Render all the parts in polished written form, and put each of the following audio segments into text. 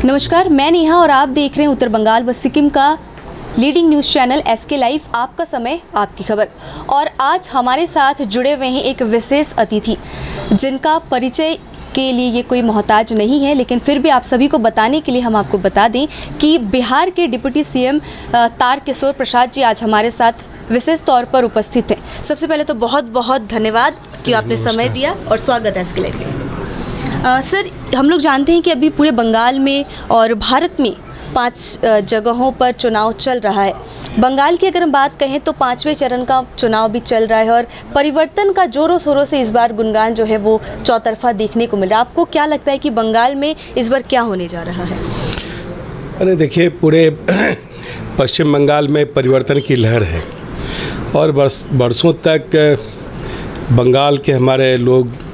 नमस्कार, मैं नेहा और आप देख रहे हैं उत्तर बंगाल व सिक्किम का leading news channel SK live. आपका समय, आपकी खबर। और आज हमारे साथ जुड़े हुए हैं एक विशेष अतिथि जिनका परिचय के लिए ये कोई मोहताज नहीं है, लेकिन फिर भी आप सभी को बताने के लिए हम आपको बता दें कि बिहार के डिप्टी CM तारकिशोर प्रसाद जी आज हमारे साथ विशेष तौर पर उपस्थित हैं। सबसे पहले तो बहुत बहुत धन्यवाद कि आपने समय दिया और स्वागत है SK लाइव में। सर, हम लोग जानते हैं कि अभी पूरे बंगाल में और भारत में 5 जगहों पर चुनाव चल रहा है। बंगाल की अगर हम बात कहें तो 5वें चरण का चुनाव भी चल रहा है और परिवर्तन का जोरों शोरों से इस बार गुणगान जो है वो चौतरफा देखने को मिल रहा है। आपको क्या लगता है कि बंगाल में इस बार क्या होने जा रहा है? अरे देखिए, पूरे पश्चिम बंगाल में परिवर्तन की लहर है और बरसों तक बंगाल के हमारे लोग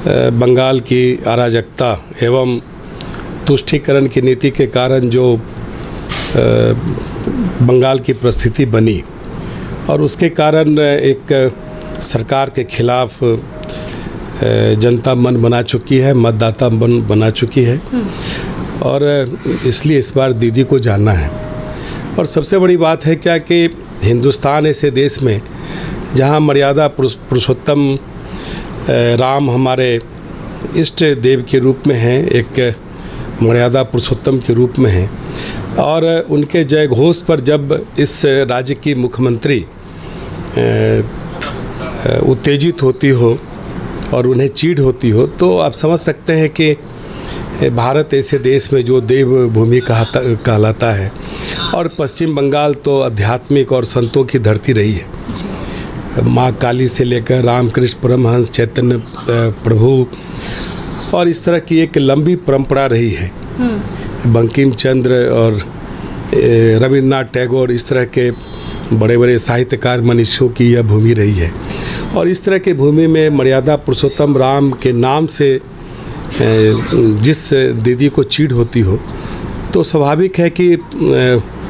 बंगाल की अराजकता एवं तुष्टीकरण की नीति के कारण जो बंगाल की परिस्थिति बनी और उसके कारण एक सरकार के खिलाफ जनता मन बना चुकी है, मतदाता मन बना चुकी है और इसलिए इस बार दीदी को जानना है। और सबसे बड़ी बात है क्या कि हिंदुस्तान ऐसे देश में जहां मर्यादा पुरुषोत्तम राम हमारे इष्ट देव के रूप में हैं, एक मर्यादा पुरुषोत्तम के रूप में हैं और उनके जय घोष पर जब इस राज्य की मुख्यमंत्री उत्तेजित होती हो और उन्हें चीड़ होती हो तो आप समझ सकते हैं कि भारत ऐसे देश में जो देव भूमि कहलाता है और पश्चिम बंगाल तो आध्यात्मिक और संतों की धरती रही है। माँ काली से लेकर रामकृष्ण परमहंस, चैतन्य प्रभु और इस तरह की एक लंबी परंपरा रही है। बंकिम चंद्र और रविन्द्रनाथ टैगोर, इस तरह के बड़े बड़े साहित्यकार मनीषियों की यह भूमि रही है और इस तरह की भूमि में मर्यादा पुरुषोत्तम राम के नाम से जिस दीदी को चीड़ होती हो तो स्वाभाविक है कि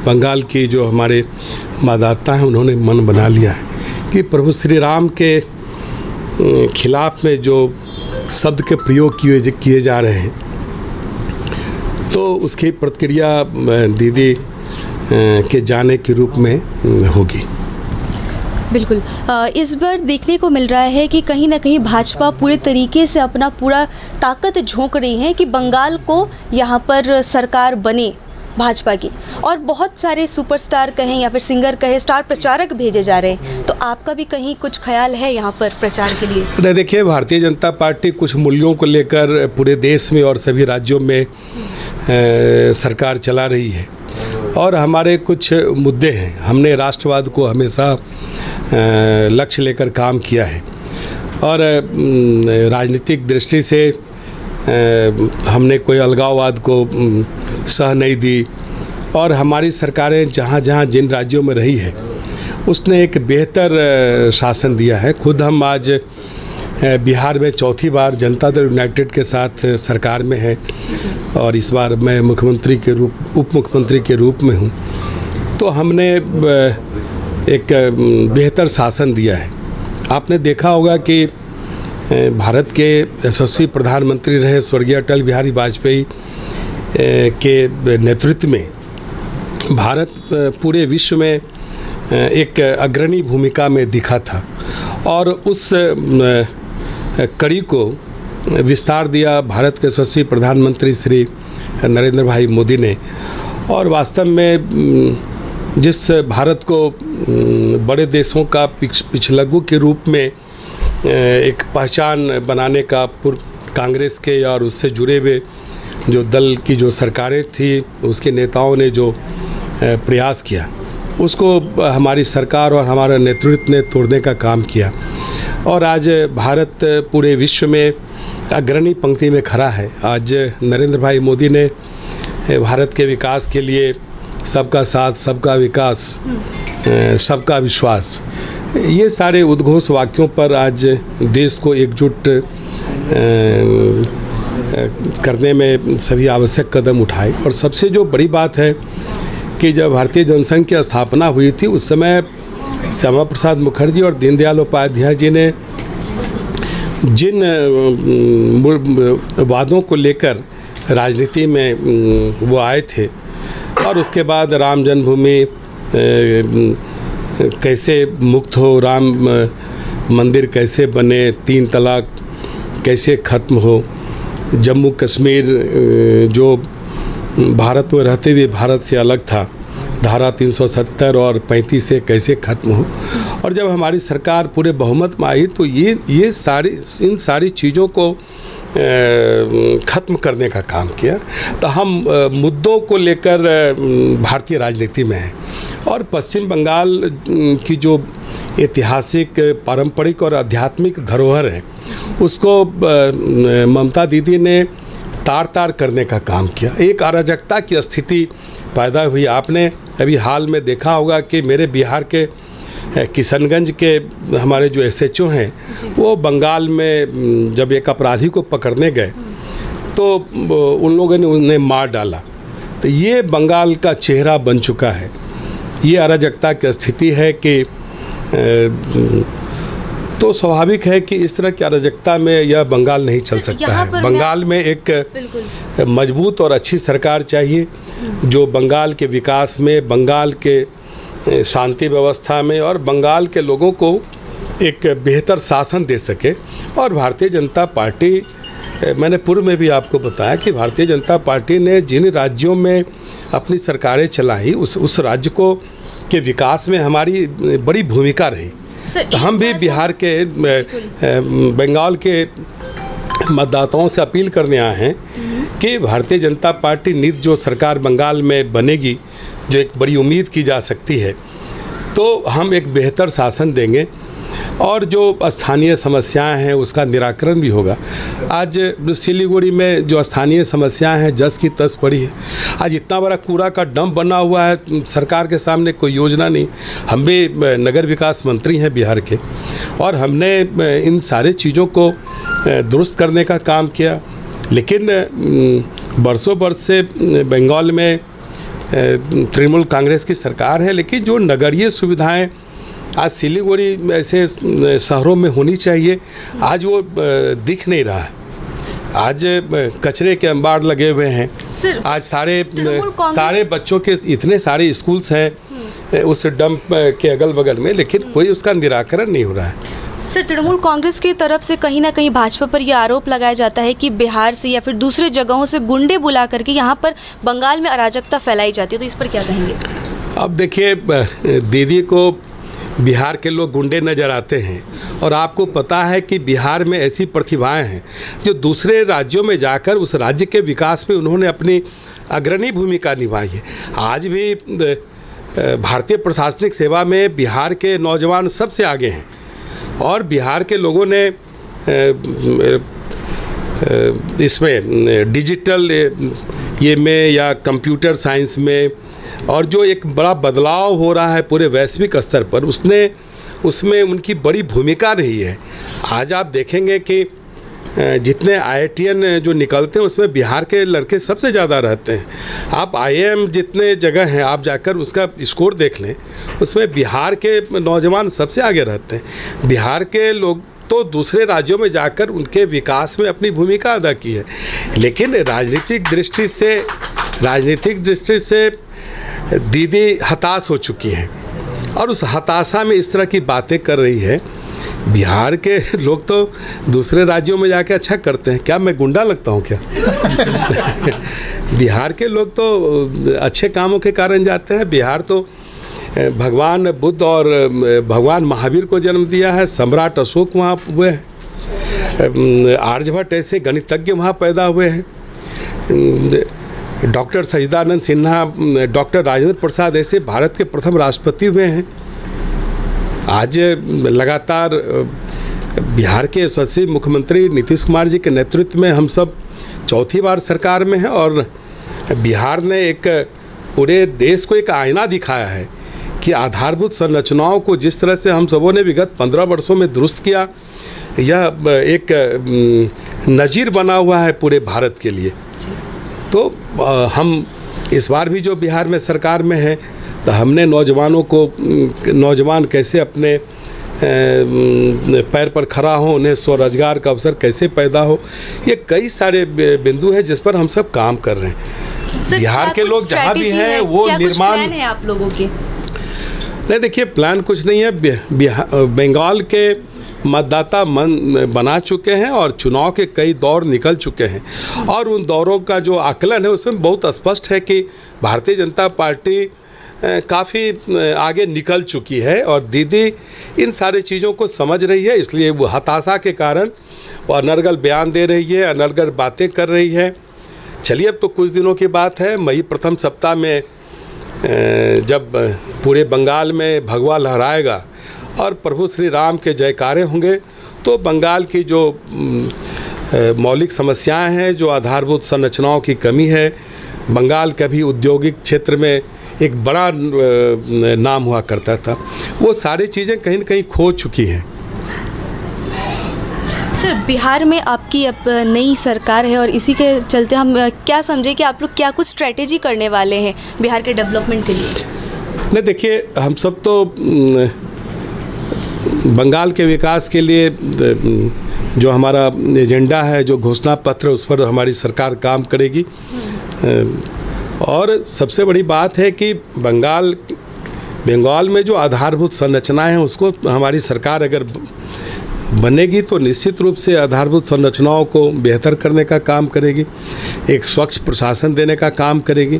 बंगाल की जो हमारे मतदाता हैं उन्होंने मन बना लिया है कि प्रभु श्री राम के खिलाफ में जो शब्द के प्रयोग किए जा रहे हैं तो उसकी प्रतिक्रिया दीदी के जाने के रूप में होगी। बिल्कुल। इस बार देखने को मिल रहा है कि कहीं ना कहीं भाजपा पूरे तरीके से अपना पूरा ताकत झोंक रही है कि बंगाल को यहाँ पर सरकार बने भाजपा की, और बहुत सारे सुपरस्टार कहें या फिर सिंगर कहें, स्टार प्रचारक भेजे जा रहे हैं। तो आपका भी कहीं कुछ ख्याल है यहाँ पर प्रचार के लिए? नहीं, देखिए, भारतीय जनता पार्टी कुछ मूल्यों को लेकर पूरे देश में और सभी राज्यों में सरकार चला रही है और हमारे कुछ मुद्दे हैं। हमने राष्ट्रवाद को हमेशा लक्ष्य लेकर काम किया है और राजनीतिक दृष्टि से हमने कोई अलगाववाद को सह नहीं दी और हमारी सरकारें जहाँ जहाँ जिन राज्यों में रही है उसने एक बेहतर शासन दिया है। खुद हम आज बिहार में चौथी बार जनता दल यूनाइटेड के साथ सरकार में है और इस बार मैं मुख्यमंत्री के उप मुख्यमंत्री के रूप में हूँ। तो हमने एक बेहतर शासन दिया है। आपने देखा होगा कि भारत के यशस्वी प्रधानमंत्री रहे स्वर्गीय अटल बिहारी वाजपेयी के नेतृत्व में भारत पूरे विश्व में एक अग्रणी भूमिका में दिखा था और उस कड़ी को विस्तार दिया भारत के यशस्वी प्रधानमंत्री श्री नरेंद्र भाई मोदी ने। और वास्तव में जिस भारत को बड़े देशों का पिछलग्गू के रूप में एक पहचान बनाने का कांग्रेस के और उससे जुड़े हुए जो दल की जो सरकारें थी उसके नेताओं ने जो प्रयास किया उसको हमारी सरकार और हमारा नेतृत्व ने तोड़ने का काम किया और आज भारत पूरे विश्व में अग्रणी पंक्ति में खड़ा है। आज नरेंद्र भाई मोदी ने भारत के विकास के लिए सबका साथ, सबका विकास, सबका विश्वास, ये सारे उद्घोष वाक्यों पर आज देश को एकजुट करने में सभी आवश्यक कदम उठाए। और सबसे जो बड़ी बात है कि जब भारतीय जनसंघ की स्थापना हुई थी उस समय श्यामा प्रसाद मुखर्जी और दीनदयाल उपाध्याय जी ने जिन वादों को लेकर राजनीति में वो आए थे। और उसके बाद राम जन्मभूमि कैसे मुक्त हो, राम मंदिर कैसे बने, 3 तलाक कैसे ख़त्म हो, जम्मू कश्मीर जो भारत में रहते हुए भारत से अलग था, धारा 370 और 35 से कैसे ख़त्म हो। और जब हमारी सरकार पूरे बहुमत में आई तो ये इन सारी चीज़ों को ख़त्म करने का काम किया। तो हम मुद्दों को लेकर भारतीय राजनीति में हैं। और पश्चिम बंगाल की जो ऐतिहासिक, पारंपरिक और आध्यात्मिक धरोहर है उसको ममता दीदी ने तार करने का काम किया। एक अराजकता की स्थिति पैदा हुई। आपने अभी हाल में देखा होगा कि मेरे बिहार के किशनगंज के हमारे जो SHO हैं वो बंगाल में जब एक अपराधी को पकड़ने गए तो उन लोगों ने उन्हें मार डाला। तो ये बंगाल का चेहरा बन चुका है। ये अराजकता की स्थिति है कि तो स्वाभाविक है कि इस तरह की अराजकता में यह बंगाल नहीं चल सकता है। बंगाल में एक मजबूत और अच्छी सरकार चाहिए जो बंगाल के विकास में, बंगाल के शांति व्यवस्था में और बंगाल के लोगों को एक बेहतर शासन दे सके। और भारतीय जनता पार्टी, मैंने पूर्व में भी आपको बताया कि भारतीय जनता पार्टी ने जिन राज्यों में अपनी सरकारें चलाई उस राज्य को के विकास में हमारी बड़ी भूमिका रही। तो हम भी बिहार के बंगाल के मतदाताओं से अपील करने आए हैं कि भारतीय जनता पार्टी नीति जो सरकार बंगाल में बनेगी, जो एक बड़ी उम्मीद की जा सकती है, तो हम एक बेहतर शासन देंगे और जो स्थानीय समस्याएं हैं उसका निराकरण भी होगा। आज सिलीगुड़ी में जो स्थानीय समस्याएं हैं जस की तस पड़ी है। आज इतना बड़ा कूड़ा का डंप बना हुआ है, सरकार के सामने कोई योजना नहीं। हम भी नगर विकास मंत्री हैं बिहार के और हमने इन सारे चीज़ों को दुरुस्त करने का काम किया। लेकिन बरसों बरस से बंगाल में तृणमूल कांग्रेस की सरकार है, लेकिन जो नगरीय सुविधाएं आज सिलीगुड़ी में ऐसे शहरों में होनी चाहिए, आज वो दिख नहीं रहा है। आज कचरे के अंबार लगे हुए हैं। आज सारे बच्चों के इतने सारे स्कूल्स हैं उस डंप के अगल बगल में, लेकिन कोई उसका निराकरण नहीं हो रहा है। सर, तृणमूल कांग्रेस की तरफ से कहीं ना कहीं भाजपा पर यह आरोप लगाया जाता है कि बिहार से या फिर दूसरे जगहों से गुंडे बुला करके यहाँ पर बंगाल में अराजकता फैलाई जाती है, तो इस पर क्या कहेंगे? अब देखिए, दीदी को बिहार के लोग गुंडे नज़र आते हैं और आपको पता है कि बिहार में ऐसी प्रतिभाएं हैं जो दूसरे राज्यों में जाकर उस राज्य के विकास में उन्होंने अपनी अग्रणी भूमिका निभाई है। आज भी भारतीय प्रशासनिक सेवा में बिहार के नौजवान सबसे आगे हैं और बिहार के लोगों ने इसमें डिजिटल ये में या कंप्यूटर साइंस में और जो एक बड़ा बदलाव हो रहा है पूरे वैश्विक स्तर पर उसमें उनकी बड़ी भूमिका रही है। आज आप देखेंगे कि जितने IITian जो निकलते हैं उसमें बिहार के लड़के सबसे ज़्यादा रहते हैं। आप IIM जितने जगह हैं आप जाकर उसका स्कोर देख लें, उसमें बिहार के नौजवान सबसे आगे रहते हैं। बिहार के लोग तो दूसरे राज्यों में जाकर उनके विकास में अपनी भूमिका अदा की है, लेकिन राजनीतिक दृष्टि से दीदी हताश हो चुकी हैं और उस हताशा में इस तरह की बातें कर रही है। बिहार के लोग तो दूसरे राज्यों में जाके अच्छा करते हैं, क्या मैं गुंडा लगता हूँ क्या? बिहार के लोग तो अच्छे कामों के कारण जाते हैं। बिहार तो भगवान बुद्ध और भगवान महावीर को जन्म दिया है, सम्राट अशोक वहाँ हुए हैं, आर्यभट्ट ऐसे गणितज्ञ वहाँ पैदा हुए हैं, डॉक्टर सच्चिदानंद सिन्हा, डॉक्टर राजेंद्र प्रसाद ऐसे भारत के प्रथम राष्ट्रपति हुए हैं। आज लगातार बिहार के यशस्वी मुख्यमंत्री नीतीश कुमार जी के नेतृत्व में हम सब चौथी बार सरकार में हैं और बिहार ने एक पूरे देश को एक आईना दिखाया है कि आधारभूत संरचनाओं को जिस तरह से हम सबों ने विगत 15 वर्षों में दुरुस्त किया, यह एक नज़ीर बना हुआ है पूरे भारत के लिए। तो हम इस बार भी जो बिहार में सरकार में है तो हमने नौजवान कैसे अपने पैर पर खड़ा हो, उन्हें स्वरोजगार का अवसर कैसे पैदा हो, ये कई सारे बिंदु हैं जिस पर हम सब काम कर रहे हैं। सर, बिहार के लोग जहाँ भी हैं वो निर्माण है आप लोगों के? नहीं, देखिए प्लान कुछ नहीं है। बंगाल के मतदाता मन बना चुके हैं और चुनाव के कई दौर निकल चुके हैं और उन दौरों का जो आकलन है उसमें बहुत स्पष्ट है कि भारतीय जनता पार्टी काफ़ी आगे निकल चुकी है और दीदी इन सारी चीज़ों को समझ रही है। इसलिए वो हताशा के कारण वो अनर्गल बयान दे रही है, अनर्गल बातें कर रही है। चलिए, अब तो कुछ दिनों की बात है। मई प्रथम सप्ताह में जब पूरे बंगाल में भगवा लहराएगा और प्रभु श्री राम के जयकारे होंगे तो बंगाल की जो मौलिक समस्याएं हैं, जो आधारभूत संरचनाओं की कमी है, बंगाल का भी औद्योगिक क्षेत्र में एक बड़ा नाम हुआ करता था, वो सारी चीज़ें कहीं न कहीं खो चुकी हैं। सर, बिहार में आपकी अब नई सरकार है और इसी के चलते हम क्या समझे कि आप लोग क्या कुछ स्ट्रेटेजी करने वाले हैं बिहार के डेवलपमेंट के लिए? नहीं, देखिए हम सब तो बंगाल के विकास के लिए जो हमारा एजेंडा है, जो घोषणा पत्र, उस पर हमारी सरकार काम करेगी। और सबसे बड़ी बात है कि बंगाल में जो आधारभूत संरचनाएं हैं उसको हमारी सरकार अगर बनेगी तो निश्चित रूप से आधारभूत संरचनाओं को बेहतर करने का काम करेगी, एक स्वच्छ प्रशासन देने का काम करेगी।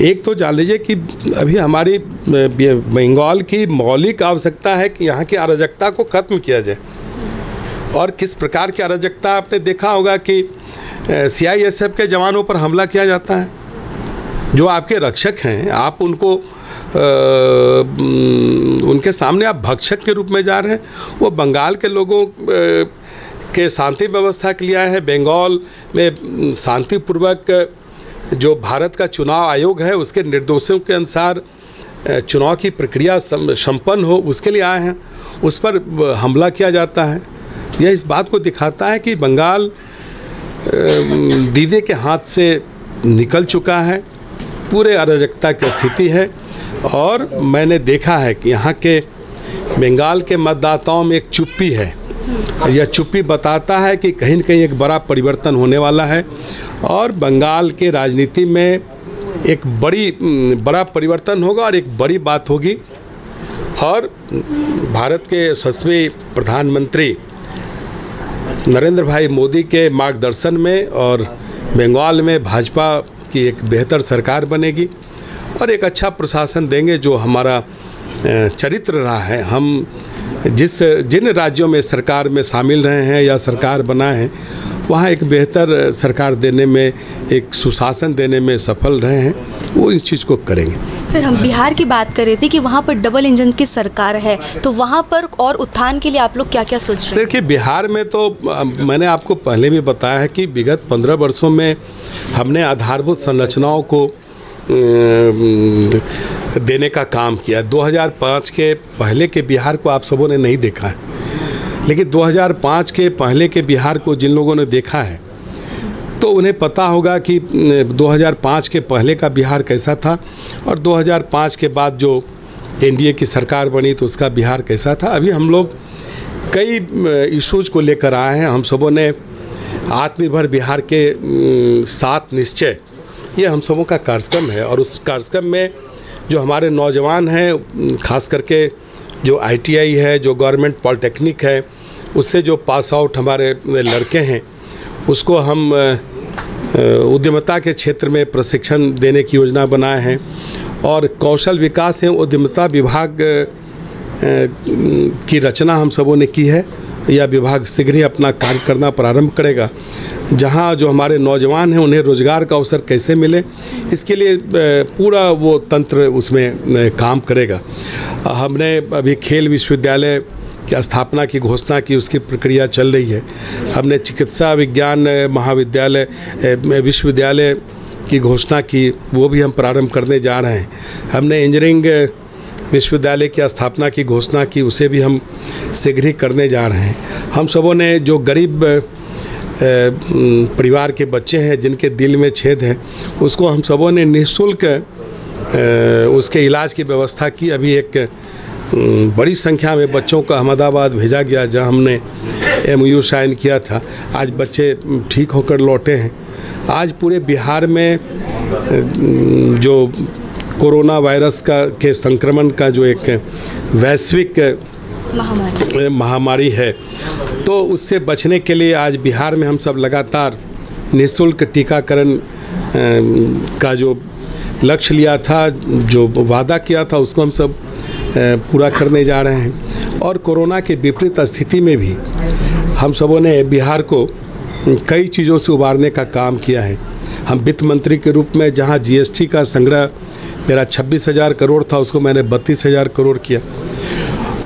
एक तो जान लीजिए कि अभी हमारी बंगाल की मौलिक आवश्यकता है कि यहाँ की अराजकता को ख़त्म किया जाए। और किस प्रकार की अराजकता, आपने देखा होगा कि CISF के जवानों पर हमला किया जाता है। जो आपके रक्षक हैं, आप उनको उनके सामने आप भक्षक के रूप में जा रहे हैं। वो बंगाल के लोगों के शांति व्यवस्था के लिए आए हैं। बंगाल में शांतिपूर्वक जो भारत का चुनाव आयोग है उसके निर्देशों के अनुसार चुनाव की प्रक्रिया संपन्न हो, उसके लिए आए हैं। उस पर हमला किया जाता है। यह इस बात को दिखाता है कि बंगाल दीदी के हाथ से निकल चुका है, पूरे अराजकता की स्थिति है। और मैंने देखा है कि यहाँ के बंगाल के मतदाताओं में एक चुप्पी है। यह चुप्पी बताता है कि कहीं न कहीं एक बड़ा परिवर्तन होने वाला है और बंगाल के राजनीति में एक बड़ा परिवर्तन होगा और एक बड़ी बात होगी। और भारत के यशस्वी प्रधानमंत्री नरेंद्र भाई मोदी के मार्गदर्शन में और बंगाल में भाजपा की एक बेहतर सरकार बनेगी और एक अच्छा प्रशासन देंगे। जो हमारा चरित्र रहा है, हम जिन राज्यों में सरकार में शामिल रहे हैं या सरकार बनाए हैं, वहाँ एक बेहतर सरकार देने में, एक सुशासन देने में सफल रहे हैं, वो इस चीज़ को करेंगे। सर, हम बिहार की बात कर रहे थे कि वहाँ पर डबल इंजन की सरकार है, तो वहाँ पर और उत्थान के लिए आप लोग क्या क्या सोच रहे हैं? देखिए, बिहार में तो मैंने आपको पहले भी बताया है कि विगत 15 वर्षों में हमने आधारभूत संरचनाओं को देने का काम किया। 2005 के पहले के बिहार को आप सबों ने नहीं देखा है, लेकिन 2005 के पहले के बिहार को जिन लोगों ने देखा है तो उन्हें पता होगा कि 2005 के पहले का बिहार कैसा था और 2005 के बाद जो NDA की सरकार बनी तो उसका बिहार कैसा था। अभी हम लोग कई इश्यूज़ को लेकर आए हैं। हम सबों ने आत्मनिर्भर बिहार के 7 निश्चय, ये हम सबों का कार्यक्रम है और उस कार्यक्रम में जो हमारे नौजवान हैं, खास करके जो ITI है, जो गवर्नमेंट पॉलिटेक्निक है, उससे जो पास आउट हमारे लड़के हैं, उसको हम उद्यमिता के क्षेत्र में प्रशिक्षण देने की योजना बनाए हैं और कौशल विकास एवं उद्यमिता विभाग की रचना हम सबों ने की है। यह विभाग शीघ्र ही अपना कार्य करना प्रारंभ करेगा, जहां जो हमारे नौजवान हैं उन्हें रोजगार का अवसर कैसे मिले, इसके लिए पूरा वो तंत्र उसमें काम करेगा। हमने अभी खेल विश्वविद्यालय की स्थापना की घोषणा की, उसकी प्रक्रिया चल रही है। हमने चिकित्सा विज्ञान महाविद्यालय विश्वविद्यालय की घोषणा की, वो भी हम प्रारंभ करने जा रहे हैं। हमने इंजीनियरिंग विश्वविद्यालय की स्थापना की घोषणा की, उसे भी हम शीघ्र ही करने जा रहे हैं। हम सबों ने जो गरीब परिवार के बच्चे हैं जिनके दिल में छेद है, उसको हम सबों ने निःशुल्क उसके इलाज की व्यवस्था की। अभी एक बड़ी संख्या में बच्चों को अहमदाबाद भेजा गया, जहां हमने MOU साइन किया था। आज बच्चे ठीक होकर लौटे हैं। आज पूरे बिहार में जो कोरोना वायरस के संक्रमण का जो एक वैश्विक महामारी है, तो उससे बचने के लिए आज बिहार में हम सब लगातार निःशुल्क टीकाकरण का जो लक्ष्य लिया था, जो वादा किया था, उसको हम सब पूरा करने जा रहे हैं। और कोरोना के विपरीत स्थिति में भी हम सबों ने बिहार को कई चीज़ों से उबारने का काम किया है। हम वित्त मंत्री के रूप में जहां GST का संग्रह मेरा 26,000 करोड़ था, उसको मैंने 32,000 करोड़ किया।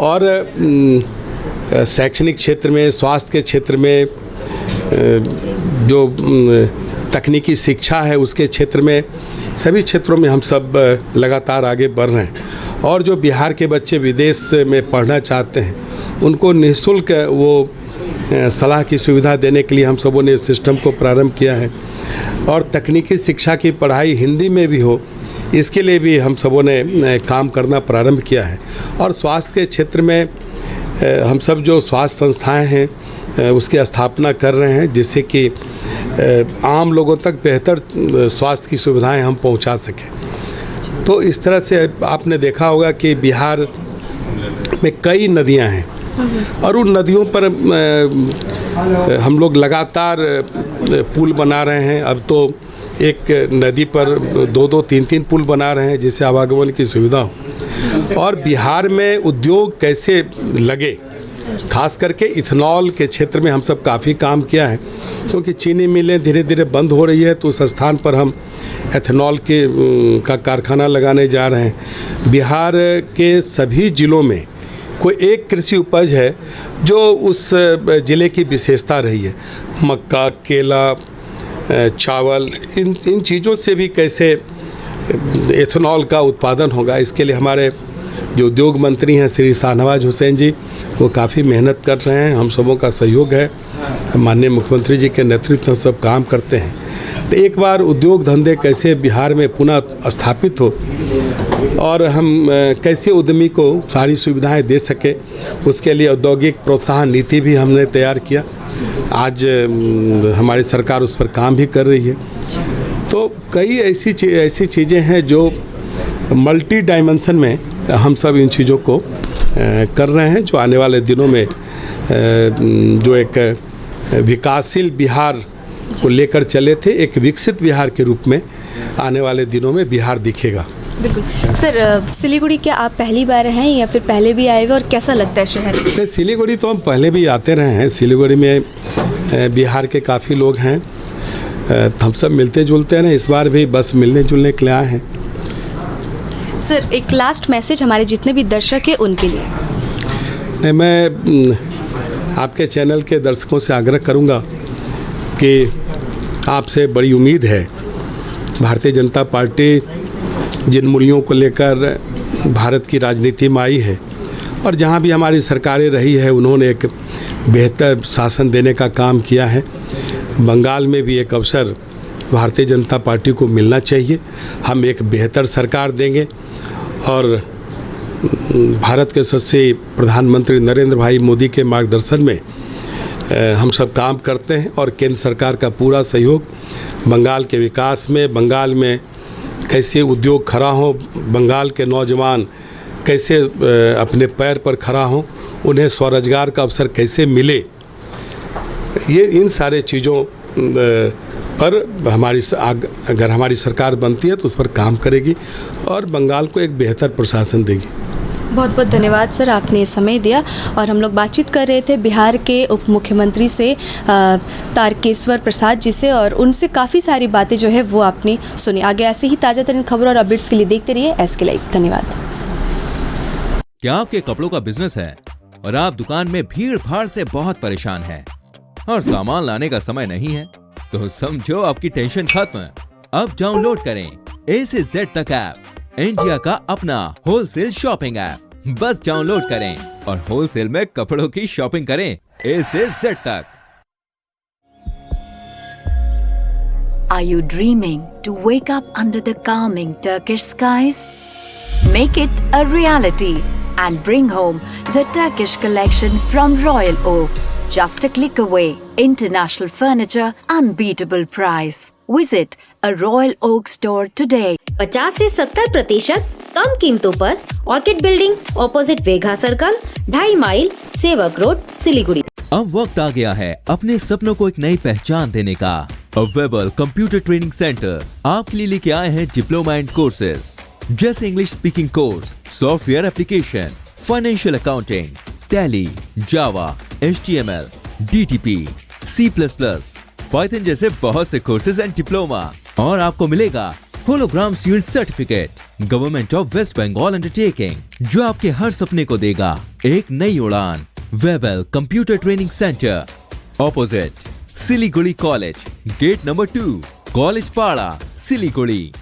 और शैक्षणिक क्षेत्र में, स्वास्थ्य के क्षेत्र में, जो तकनीकी शिक्षा है उसके क्षेत्र में, सभी क्षेत्रों में हम सब लगातार आगे बढ़ रहे हैं। और जो बिहार के बच्चे विदेश में पढ़ना चाहते हैं, उनको निःशुल्क वो सलाह की सुविधा देने के लिए हम सबों ने इस सिस्टम को प्रारंभ किया है। और तकनीकी शिक्षा की पढ़ाई हिंदी में भी हो, इसके लिए भी हम सबों ने काम करना प्रारंभ किया है। और स्वास्थ्य के क्षेत्र में हम सब जो स्वास्थ्य संस्थाएं हैं उसकी स्थापना कर रहे हैं, जिससे कि आम लोगों तक बेहतर स्वास्थ्य की सुविधाएं हम पहुंचा सकें। तो इस तरह से आपने देखा होगा कि बिहार में कई नदियां हैं और उन नदियों पर हम लोग लगातार पुल बना रहे हैं। अब तो एक नदी पर 2-2, 3-3 पुल बना रहे हैं, जिससे आवागमन की सुविधा हो। और बिहार में उद्योग कैसे लगे, खास करके इथेनॉल के क्षेत्र में हम सब काफ़ी काम किया है, क्योंकि चीनी मिलें धीरे धीरे बंद हो रही है, तो उस स्थान पर हम एथेनॉल का कारखाना लगाने जा रहे हैं। बिहार के सभी ज़िलों में कोई एक कृषि उपज है जो उस ज़िले की विशेषता रही है। मक्का, केला, चावल, इन चीज़ों से भी कैसे एथेनॉल का उत्पादन होगा, इसके लिए हमारे जो उद्योग मंत्री हैं श्री शाहनवाज हुसैन जी, वो काफ़ी मेहनत कर रहे हैं। हम सबों का सहयोग है, माननीय मुख्यमंत्री जी के नेतृत्व में सब काम करते हैं। तो एक बार उद्योग धंधे कैसे बिहार में पुनः स्थापित हो और हम कैसे उद्यमी को सारी सुविधाएं दे सके, उसके लिए औद्योगिक प्रोत्साहन नीति भी हमने तैयार किया। आज हमारी सरकार उस पर काम भी कर रही है। तो कई ऐसी चीज़ें हैं जो मल्टी डायमेंशन में हम सब इन चीज़ों को कर रहे हैं, जो आने वाले दिनों में जो एक विकासशील बिहार को लेकर चले थे, एक विकसित बिहार के रूप में आने वाले दिनों में बिहार दिखेगा। बिल्कुल सर, सिलीगुड़ी क्या आप पहली बार हैं या फिर पहले भी आए हुए, और कैसा लगता है शहर? सिलीगुड़ी तो हम पहले भी आते रहे हैं। सिलीगुड़ी में बिहार के काफ़ी लोग हैं, हम सब मिलते जुलते हैं। इस बार भी बस मिलने जुलने के लिए आए हैं। सर, एक लास्ट मैसेज हमारे जितने भी दर्शक हैं उनके लिए। नहीं, मैं आपके चैनल के दर्शकों से आग्रह करूंगा कि आपसे बड़ी उम्मीद है। भारतीय जनता पार्टी जिन मूल्यों को लेकर भारत की राजनीति में आई है और जहां भी हमारी सरकारें रही है, उन्होंने एक बेहतर शासन देने का काम किया है। बंगाल में भी एक अवसर भारतीय जनता पार्टी को मिलना चाहिए। हम एक बेहतर सरकार देंगे और भारत के यशस्वी प्रधानमंत्री नरेंद्र भाई मोदी के मार्गदर्शन में हम सब काम करते हैं और केंद्र सरकार का पूरा सहयोग बंगाल के विकास में, बंगाल में कैसे उद्योग खड़ा हो, बंगाल के नौजवान कैसे अपने पैर पर खड़ा हों, उन्हें स्वरोजगार का अवसर कैसे मिले, ये इन सारे चीज़ों पर अगर हमारी सरकार बनती है तो उस पर काम करेगी और बंगाल को एक बेहतर प्रशासन देगी। बहुत बहुत धन्यवाद सर, आपने समय दिया। और हम लोग बातचीत कर रहे थे बिहार के उप मुख्यमंत्री से तारकेश्वर प्रसाद जी से, और उनसे काफ़ी सारी बातें जो है वो आपने सुनी। आगे ऐसे ही ताज़ा तरीन खबरों और अपडेट्स के लिए देखते रहिए SK लाइव। धन्यवाद। क्या आपके कपड़ों का बिजनेस है और आप दुकान में भीड़ भाड़ से बहुत परेशान हैं और सामान लाने का समय नहीं है, तो समझो आपकी टेंशन खत्म। अब डाउनलोड करें A से Z तक ऐप, इंडिया का अपना होलसेल शॉपिंग ऐप। बस डाउनलोड करें और होलसेल में कपड़ों की शॉपिंग करें A से Z तक। Are you dreaming to wake up under the calming Turkish skies? Make it a reality and bring home the Turkish collection from Royal Oak. Just a click away. International furniture, unbeatable price. Visit a Royal Oak store today. 50 से 70% कम कीमतों पर Orchid building, opposite वेघा circle, 2.5 mile, Sevoke road, Siliguri. अब वक्त आ गया है अपने सपनों को एक नई पहचान देने का। अवेलेबल कंप्यूटर ट्रेनिंग सेंटर आपके लिए लेके आए हैं डिप्लोमा एंड कोर्सेज जैसे English speaking course, software application, financial accounting, Tally, Java, HTML, DTP, C++, Python जैसे बहुत से कोर्सेज एंड डिप्लोमा। और आपको मिलेगा hologram sealed certificate government of West Bengal undertaking, जो आपके हर सपने को देगा एक नई उड़ान। Webel computer training centre, opposite Siliguri college, gate number 2, college Para, Siliguri.